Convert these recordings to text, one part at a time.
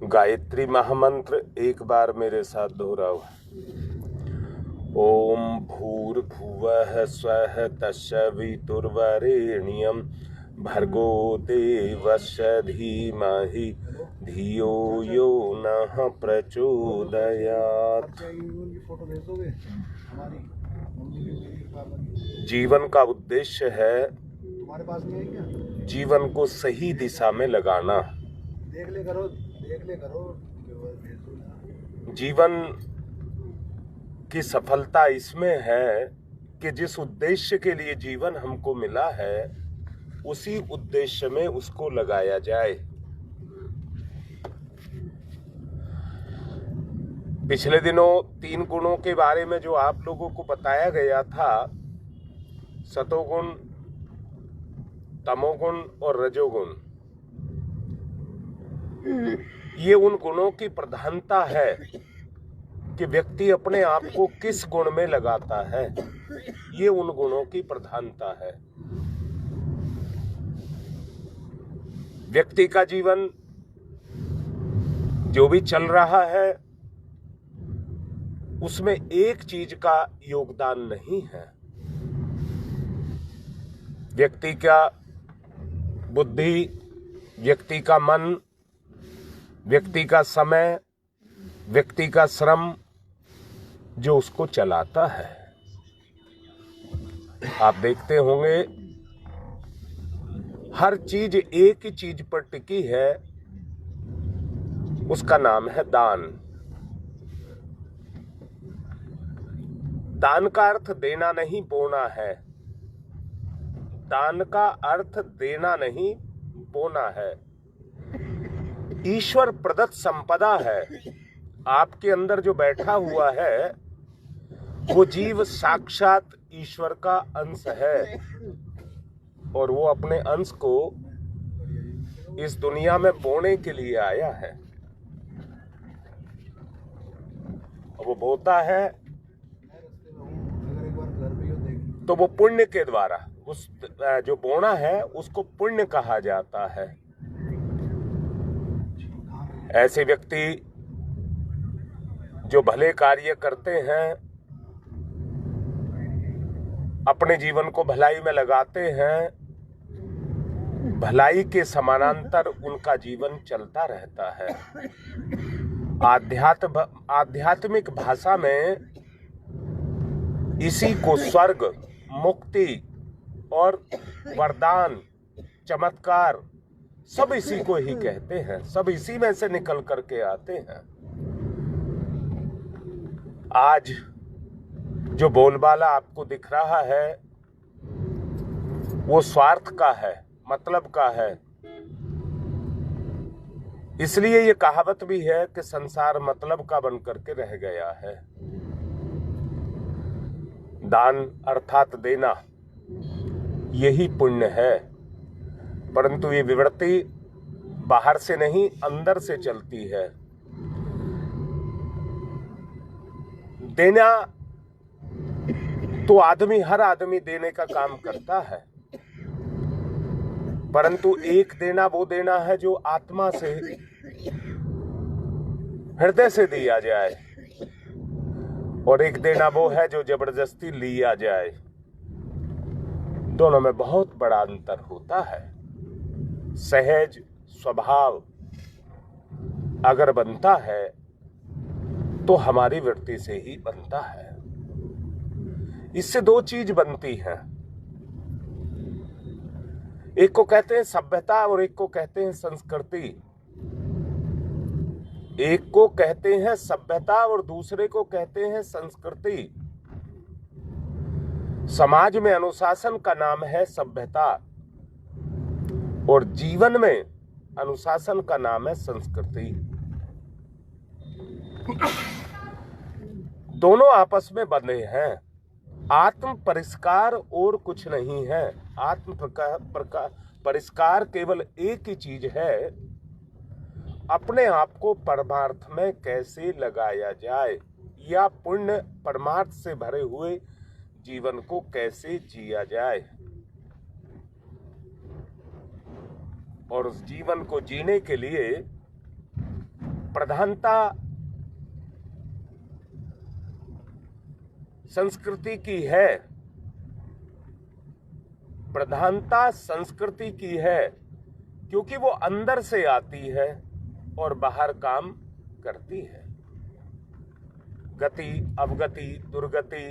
गायत्री महामंत्र एक बार मेरे साथ दोहराओ। ओम भूर्भुवः स्वः तस्सवितुर्वरेण्यं भर्गो देवस्य धीमहि धियो यो नः प्रचोदयात्। जीवन का उद्देश्य है जीवन को सही दिशा में लगाना। देख ले करो। जीवन की सफलता इसमें है कि जिस उद्देश्य के लिए जीवन हमको मिला है उसी उद्देश्य में उसको लगाया जाए। पिछले दिनों 3 गुणों के बारे में जो आप लोगों को बताया गया था, सतोगुण, तमोगुण और रजोगुण, ये उन गुणों की प्रधानता है कि व्यक्ति अपने आप को किस गुण में लगाता है। ये उन गुणों की प्रधानता है। व्यक्ति का जीवन जो भी चल रहा है उसमें एक चीज का योगदान नहीं है। व्यक्ति का बुद्धि, व्यक्ति का मन, व्यक्ति का समय, व्यक्ति का श्रम जो उसको चलाता है। आप देखते होंगे हर चीज एक ही चीज पर टिकी है, उसका नाम है दान। दान का अर्थ देना नहीं बोना है। दान का अर्थ देना नहीं बोना है। ईश्वर प्रदत्त संपदा है। आपके अंदर जो बैठा हुआ है वो जीव साक्षात ईश्वर का अंश है और वो अपने अंश को इस दुनिया में बोने के लिए आया है। वो बोता है तो वो पुण्य के द्वारा, उस जो बोना है उसको पुण्य कहा जाता है। ऐसे व्यक्ति जो भले कार्य करते हैं, अपने जीवन को भलाई में लगाते हैं, भलाई के समानांतर उनका जीवन चलता रहता है। आध्यात्मिक भाषा में इसी को स्वर्ग, मुक्ति और वरदान, चमत्कार सब इसी को ही कहते हैं। सब इसी में से निकल करके आते हैं। आज जो बोलबाला आपको दिख रहा है वो स्वार्थ का है, मतलब का है। इसलिए ये कहावत भी है कि संसार मतलब का बन करके रह गया है। दान अर्थात देना यही पुण्य है, परंतु ये विवृत्ति बाहर से नहीं अंदर से चलती है। देना तो हर आदमी देने का काम करता है, परंतु एक देना वो देना है जो आत्मा से, हृदय से दिया जाए, और एक देना वो है जो जबरदस्ती लिया जाए। दोनों में बहुत बड़ा अंतर होता है। सहज स्वभाव अगर बनता है तो हमारी वृत्ति से ही बनता है। इससे 2 चीज बनती हैं। एक को कहते हैं सभ्यता और एक को कहते हैं संस्कृति। एक को कहते हैं सभ्यता और दूसरे को कहते हैं संस्कृति। समाज में अनुशासन का नाम है सभ्यता और जीवन में अनुशासन का नाम है संस्कृति। दोनों आपस में बंधे हैं। आत्म परिष्कार और कुछ नहीं है। आत्म परिष्कार केवल एक ही चीज है, अपने आप को परमार्थ में कैसे लगाया जाए या पुण्य परमार्थ से भरे हुए जीवन को कैसे जिया जाए। और उस जीवन को जीने के लिए प्रधानता संस्कृति की है, प्रधानता संस्कृति की है, क्योंकि वो अंदर से आती है और बाहर काम करती है। गति, अवगति, दुर्गति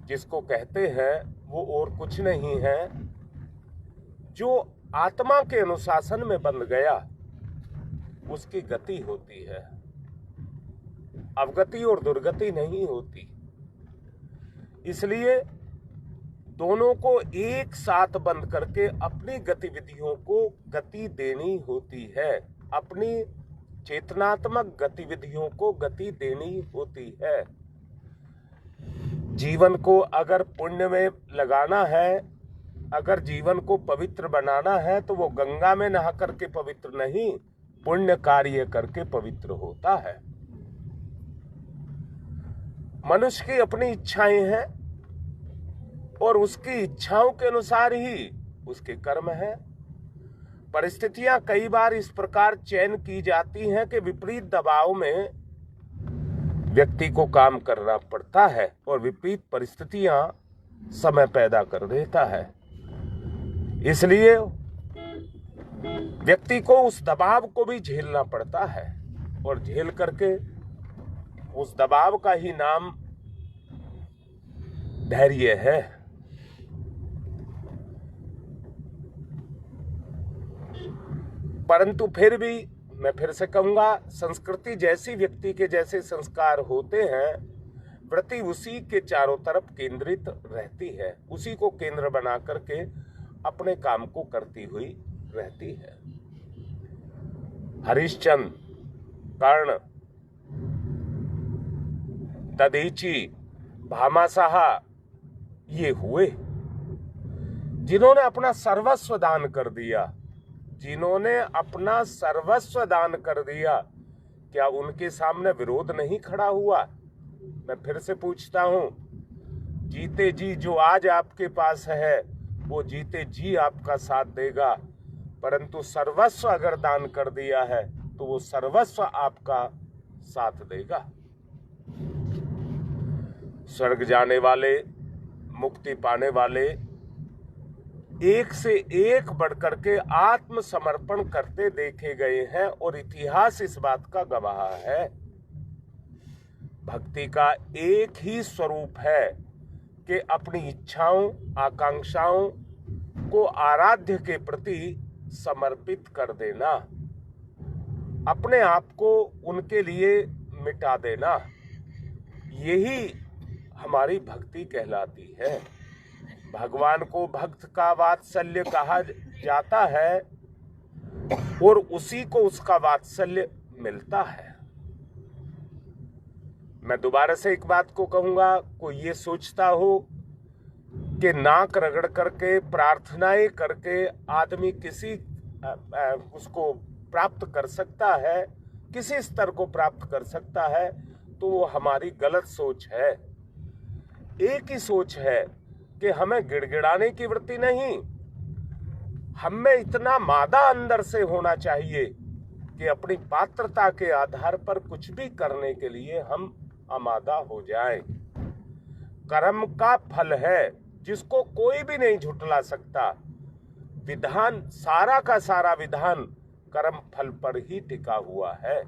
जिसको कहते हैं वो और कुछ नहीं है, जो आत्मा के अनुशासन में बंध गया उसकी गति होती है, अवगति और दुर्गति नहीं होती। इसलिए दोनों को एक साथ बंद करके अपनी गतिविधियों को गति देनी होती है, अपनी चेतनात्मक गतिविधियों को गति देनी होती है। जीवन को अगर पुण्य में लगाना है, अगर जीवन को पवित्र बनाना है, तो वो गंगा में नहा करके पवित्र नहीं, पुण्य कार्य करके पवित्र होता है। मनुष्य की अपनी इच्छाएं हैं और उसकी इच्छाओं के अनुसार ही उसके कर्म है। परिस्थितियां कई बार इस प्रकार चयन की जाती हैं कि विपरीत दबाव में व्यक्ति को काम करना पड़ता है और विपरीत परिस्थितियां समय पैदा कर देता है। इसलिए व्यक्ति को उस दबाव को भी झेलना पड़ता है और झेल करके उस दबाव का ही नाम धैर्य है। परंतु फिर भी मैं फिर से कहूंगा, संस्कृति जैसी व्यक्ति के जैसे संस्कार होते हैं, वृत्ति उसी के चारों तरफ केंद्रित रहती है, उसी को केंद्र बना करके अपने काम को करती हुई रहती है। हरिश्चंद्र, कर्ण, दधीची, भामाशाह ये हुए जिन्होंने अपना सर्वस्व दान कर दिया, जिन्होंने अपना सर्वस्व दान कर दिया। क्या उनके सामने विरोध नहीं खड़ा हुआ? मैं फिर से पूछता हूं, जीते जी जो आज आपके पास है वो जीते जी आपका साथ देगा, परंतु सर्वस्व अगर दान कर दिया है तो वो सर्वस्व आपका साथ देगा। स्वर्ग जाने वाले, मुक्ति पाने वाले एक से एक बढ़कर के आत्मसमर्पण करते देखे गए हैं और इतिहास इस बात का गवाह है। भक्ति का एक ही स्वरूप है कि अपनी इच्छाओं, आकांक्षाओं को आराध्य के प्रति समर्पित कर देना, अपने आप को उनके लिए मिटा देना, यही हमारी भक्ति कहलाती है। भगवान को भक्त का वात्सल्य कहा जाता है और उसी को उसका वात्सल्य मिलता है। मैं दोबारा से एक बात को कहूंगा, कोई ये सोचता हो कि नाक रगड़ करके, प्रार्थनाएं करके आदमी किसी उसको प्राप्त कर सकता है, किसी स्तर को प्राप्त कर सकता है, तो वो हमारी गलत सोच है। एक ही सोच है कि हमें गिड़गिड़ाने की वृत्ति नहीं, हमें इतना मादा अंदर से होना चाहिए कि अपनी पात्रता के आधार पर कुछ भी करने के लिए हम आमादा हो जाएं। कर्म का फल है जिसको कोई भी नहीं झुटला सकता। विधान, सारा का सारा विधान कर्म फल पर ही टिका हुआ है।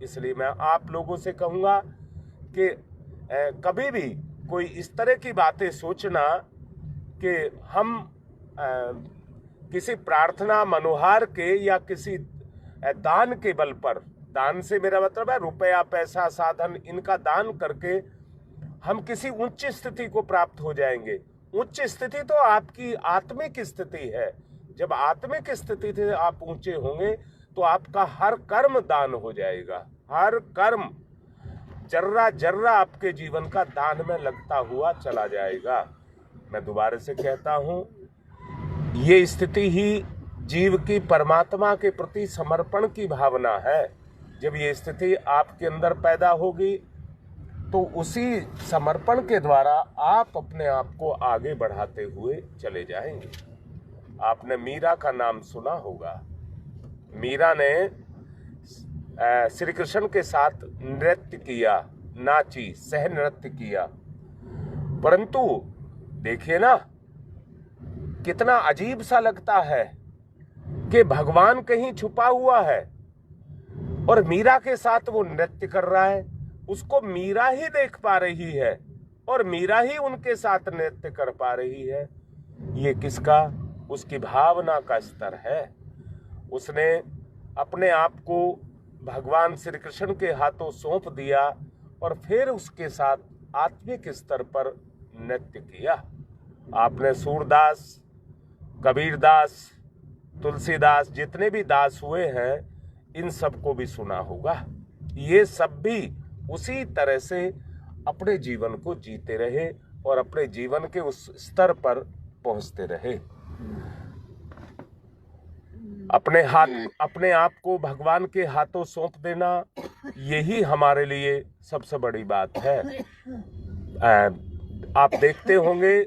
इसलिए मैं आप लोगों से कहूंगा कि कभी भी कोई इस तरह की बातें सोचना कि हम किसी प्रार्थना, मनोहार के या किसी दान के बल पर, दान से मेरा मतलब है रुपया, पैसा, साधन, इनका दान करके हम किसी उच्च स्थिति को प्राप्त हो जाएंगे। उच्च स्थिति तो आपकी आत्मिक स्थिति है। जब आत्मिक स्थिति से आप ऊंचे होंगे तो आपका हर कर्म दान हो जाएगा, हर कर्म जर्रा जर्रा आपके जीवन का दान में लगता हुआ चला जाएगा। मैं दोबारा से कहता हूं, ये स्थिति ही जीव की परमात्मा के प्रति समर्पण की भावना है। जब ये स्थिति आपके अंदर पैदा होगी तो उसी समर्पण के द्वारा आप अपने आप को आगे बढ़ाते हुए चले जाएंगे। आपने मीरा का नाम सुना होगा। मीरा ने श्री कृष्ण के साथ नृत्य किया, नाची, सह नृत्य किया। परंतु देखिए ना, कितना अजीब सा लगता है कि भगवान कहीं छुपा हुआ है और मीरा के साथ वो नृत्य कर रहा है। उसको मीरा ही देख पा रही है और मीरा ही उनके साथ नृत्य कर पा रही है। ये किसका? उसकी भावना का स्तर है। उसने अपने आप को भगवान श्री कृष्ण के हाथों सौंप दिया और फिर उसके साथ आत्मिक स्तर पर नृत्य किया। आपने सूरदास, कबीरदास, तुलसीदास, जितने भी दास हुए हैं, इन सबको भी सुना होगा। ये सब भी उसी तरह से अपने जीवन को जीते रहे और अपने जीवन के उस स्तर पर पहुंचते रहे। अपने आप को भगवान के हाथों सौंप देना, यही हमारे लिए सबसे बड़ी बात है। आप देखते होंगे,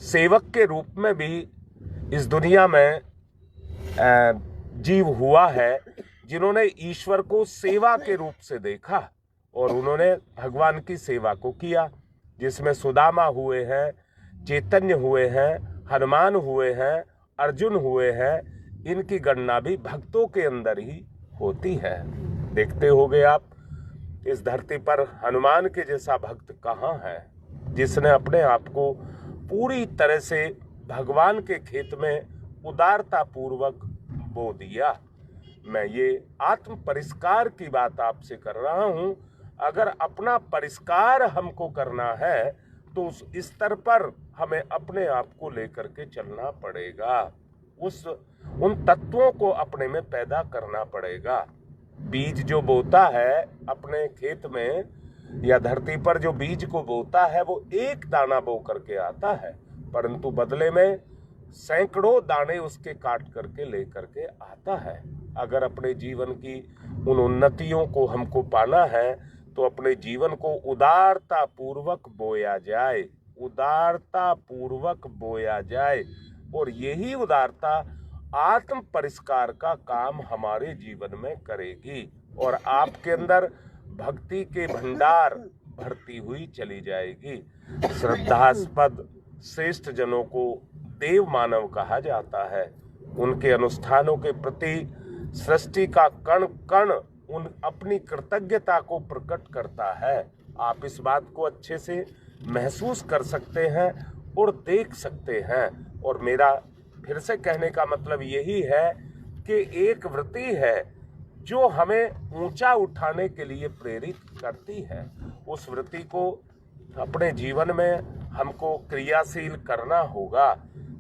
सेवक के रूप में भी इस दुनिया में जीव हुआ है जिन्होंने ईश्वर को सेवा के रूप से देखा और उन्होंने भगवान की सेवा को किया, जिसमें सुदामा हुए हैं, चैतन्य हुए हैं, हनुमान हुए हैं, अर्जुन हुए हैं। इनकी गणना भी भक्तों के अंदर ही होती है। देखते होंगे आप, इस धरती पर हनुमान के जैसा भक्त कहाँ है जिसने अपने आप को पूरी तरह से भगवान के खेत में उदारता पूर्वक बो दिया। मैं ये आत्म परिष्कार की बात आपसे कर रहा हूं। अगर अपना परिष्कार हमको करना है तो उस स्तर पर हमें अपने आप को लेकर के चलना पड़ेगा, उन तत्वों को अपने में पैदा करना पड़ेगा। बीज जो बोता है अपने खेत में या धरती पर, जो बीज को बोता है वो एक दाना बो करके आता है, परंतु बदले में सैकड़ों दाने उसके काट करके ले करके आता है। अगर अपने जीवन की उन उन्नतियों को हमको पाना है तो अपने जीवन को उदारता पूर्वक बोया जाए, उदारता पूर्वक बोया जाए। और यही उदारता आत्म परिष्कार का काम हमारे जीवन में करेगी और आपके अंदर भक्ति के भंडार भरती हुई चली जाएगी। श्रद्धास्पद श्रेष्ठ जनों को देव मानव कहा जाता है। उनके अनुष्ठानों के प्रति सृष्टि का कण कण उन अपनी कृतज्ञता को प्रकट करता है। आप इस बात को अच्छे से महसूस कर सकते हैं और देख सकते हैं। और मेरा फिर से कहने का मतलब यही है कि एक वृत्ति है जो हमें ऊंचा उठाने के लिए प्रेरित करती है। उस वृत्ति को अपने जीवन में हमको क्रियाशील करना होगा।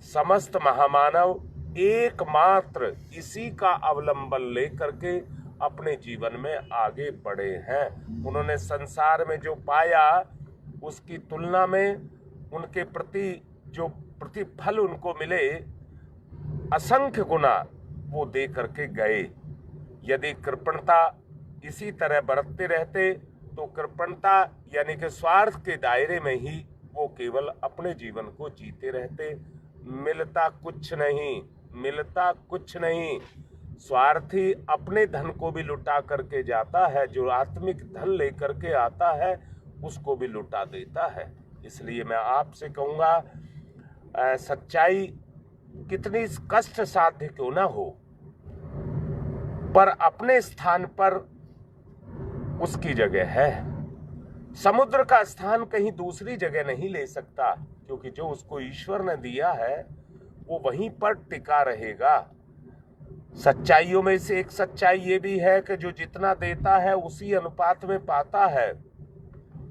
समस्त महामानव एकमात्र इसी का अवलंबन लेकर के अपने जीवन में आगे बढ़े हैं। उन्होंने संसार में जो पाया उसकी तुलना में उनके प्रति जो प्रतिफल उनको मिले असंख्य गुना वो दे करके गए। यदि कृपणता इसी तरह बरतते रहते तो कृपणता यानी कि स्वार्थ के दायरे में ही वो केवल अपने जीवन को जीते रहते। मिलता कुछ नहीं, मिलता कुछ नहीं। स्वार्थी अपने धन को भी लुटा करके जाता है, जो आत्मिक धन लेकर के आता है उसको भी लुटा देता है। इसलिए मैं आपसे कहूँगा, सच्चाई कितनी कष्ट साध्य क्यों ना हो, पर अपने स्थान पर उसकी जगह है। समुद्र का स्थान कहीं दूसरी जगह नहीं ले सकता, क्योंकि जो उसको ईश्वर ने दिया है वो वहीं पर टिका रहेगा। सच्चाइयों में से एक सच्चाई ये भी है कि जो जितना देता है उसी अनुपात में पाता है।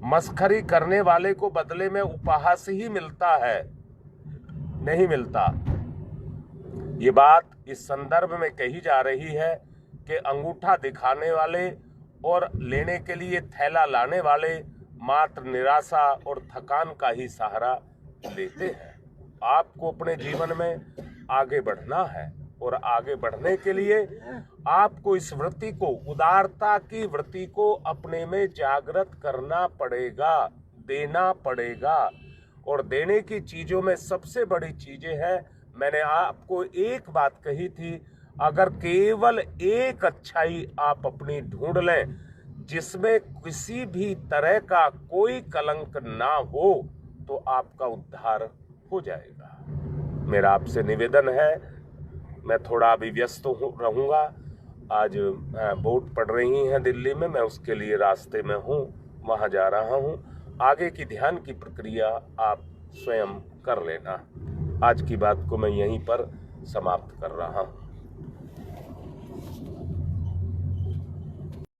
मस्खरी करने वाले को बदले में उपहास ही मिलता है, नहीं मिलता। ये बात इस संदर्भ में कही जा रही है कि अंगूठा दिखाने वाले और लेने के लिए थैला लाने वाले मात्र निराशा और थकान का ही सहारा लेते हैं। आपको अपने जीवन में आगे बढ़ना है और आगे बढ़ने के लिए आपको इस वृत्ति को, उदारता की वृत्ति को अपने में जागृत करना पड़ेगा, देना पड़ेगा। और देने की चीजों में सबसे बड़ी चीजें हैं, मैंने आपको एक बात कही थी, अगर केवल एक अच्छाई आप अपनी ढूंढ लें जिसमें किसी भी तरह का कोई कलंक ना हो, तो आपका उद्धार हो जाएगा। मेरा आपसे निवेदन है, मैं थोड़ा अभी व्यस्त रहूंगा। आज वोट पड़ रही हैं दिल्ली में, मैं उसके लिए रास्ते में हूं, वहां जा रहा हूं। आगे की ध्यान की प्रक्रिया आप स्वयं कर लेना। आज की बात को मैं यहीं पर समाप्त कर रहा हूं।